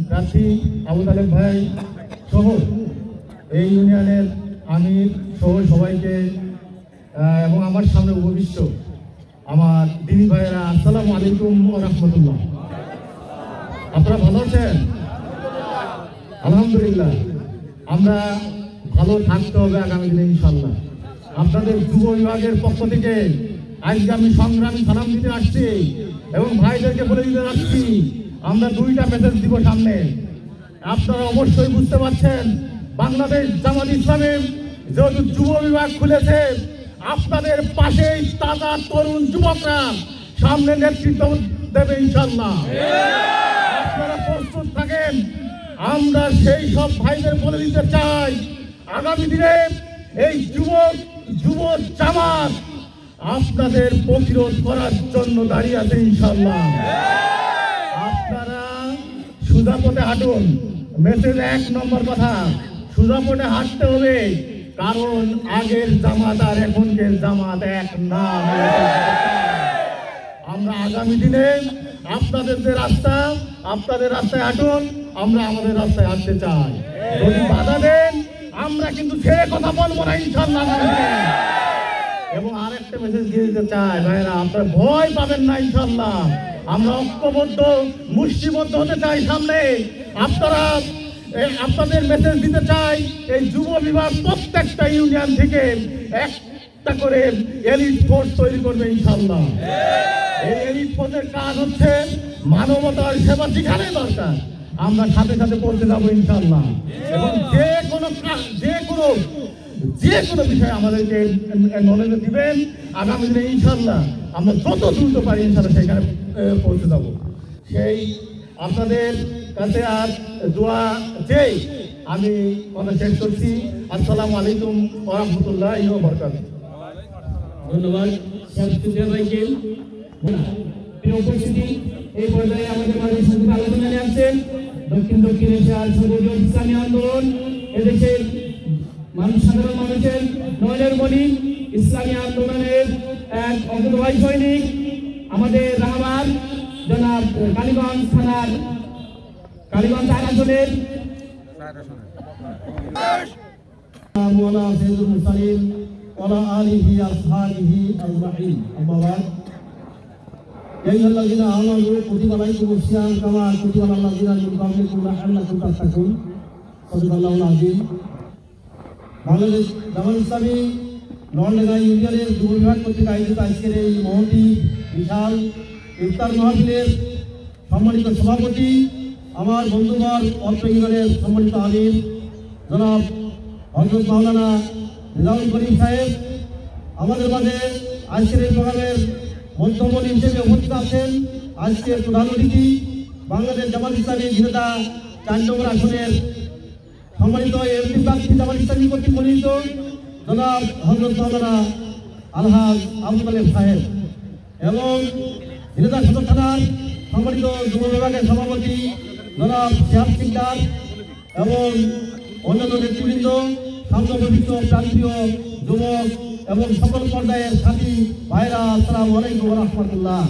প্রার্থী আবু তালেব ভাই সহ এই ইউনিয়নের আমির সহ সবাইকে এবং আমার সামনে উপবিষ্ট আমার দিনী ভাইয়েরা, আসসালামু আলাইকুম ওয়া রাহমাতুল্লাহ। আপনারা ভালো আছেন? আলহামদুলিল্লাহ। আমরা ভালো থাকতে হবে আগামী দিনে ইনশাল্লাহ। আপনাদের যুব বিভাগের পক্ষ থেকে আজকে আমি সংগ্রামী সালাম দিতে আসছি এবং ভাইদেরকে বলে দিতে আসছি, আমরা দুইটা মেসেজ দিব সামনে। আপনারা অবশ্যই বুঝতে পারছেন, বাংলাদেশ জামাত ইসলামী যেহেতু যুব বিভাগ খুলেছে, আপনাদের পাশেই তাজা তরুণ যুবকরা সামনে নেতৃত্ব দেবে ইনশাল্লাহ। আপনারা প্রস্তুত থাকেন। আমরা সেই সব ভাইদের বলে দিতে চাই, আগামী দিনে এই যুব জামাত আপনাদের প্রতিরোধ করার জন্য দাঁড়িয়ে আছে ইনশাল্লাহ। আপনারা সোজা পথে হাঁটুন। মেসেজ 1 নম্বর কথা, সোজা পথে হাঁটতে হবে, কারণ আগের জামাত আর এখনকার জামাত এক না। আমরা আগামী দিনে আপনাদের যে রাস্তা, আপনাদের রাস্তায় হাঁটুন, আমরা আমাদের রাস্তায় হাঁটতে চাই। যদি বাধা দেন, আমরা কিন্তু ছেড়ে কথা বলবো না ইনশাল্লাহ। এবং আরেকটা মেসেজ দিয়ে দিতে চাই, ভাইরা আপনারা ভয় পাবেন না ইনশাল্লাহ। আমরা ঐক্যবদ্ধ মুষ্টিবদ্ধ হতে চাই সামনে। আপনারা আপনাদের মেসেজ দিতে চাই, এই যুব বিভাগ প্রত্যেকটা ইউনিয়ন থেকে একটা করে এলিট ফোর্স তৈরি করবে ইনশাল্লাহ। এই এলিট ফোর্সের কাজ হচ্ছে মানবতার সেবা যেখানে দরকার আমরা সাথে সাথে পৌঁছে যাবো ইনশাল্লাহ। এবং যে কোনো বিষয়ে আমাদেরকে নলেজ দিবেন, আগামী দিনে ইনশাল্লাহ আমরা যত দ্রুত পারি ইনশাল্লাহ সেখানে পৌঁছে যাব। সেই আপনাদের কাছে আর দোয়া চেয়ে আমি কথা শেষ করছি। আসসালামু আলাইকুম ওয়া রাহমাতুল্লাহি ওয়া বারাকাতুহু। ধন্যবাদ ভাইকে। উপস্থিতি এই পর্যায়ে আমাদের মাঝে সংক্ষিপ্ত আলোচনা নিয়ে আসছেন দক্ষিণ এশিয়ার সর্ববৃহৎ ইসলামী আন্দোলন, এদেশের সাধারণ মানুষের নয়নের মণি, ইসলামী আন্দোলনের এক অগ্রবাহী সৈনিক, আমাদের রাহবার জনাব কালীগঞ্জ থানার কালীগঞ্জ আসনের বাংলাদেশ জামাত ইসলামী নলডাঙ্গা ইউনিয়নের যুব বিভাগ কর্তৃক আয়োজিত আজকের এই মহতি বিশাল ইফতার মাহফিলের সম্মানিত সভাপতি, আমার বন্ধুবর অত্র ইউনিয়নের সম্মানিত আমির জনাব হযরত মাওলানা রেজাউল করিম সাহেব, আমাদের মাঝে আজকের এই প্রোগ্রামের মধ্যমণি হিসেবে উপস্থিত আছেন আজকের প্রধান অতিথি বাংলাদেশ জামাত ইসলামী ঝিনাইদহ 4 নম্বর আসনের সম্মানিত এমপি প্রার্থী জামাত ইসলামী কর্তৃক মনোনীত জনাব হযরত মাওলানা আলহাজ আবু তালেব সাহেব, এবং ঝিনাইদহ সদর থানার সম্মানিত যুব বিভাগের সভাপতি জনাব শিহাব সিকদার এবং অন্যান্য নেতৃবৃন্দ, সামনে প্রান্তীয় যুবক এবং সকল পর্যায়ের সাথী ভাইরা, আসসালামু আলাইকুম ওয়া রাহমাতুল্লাহ।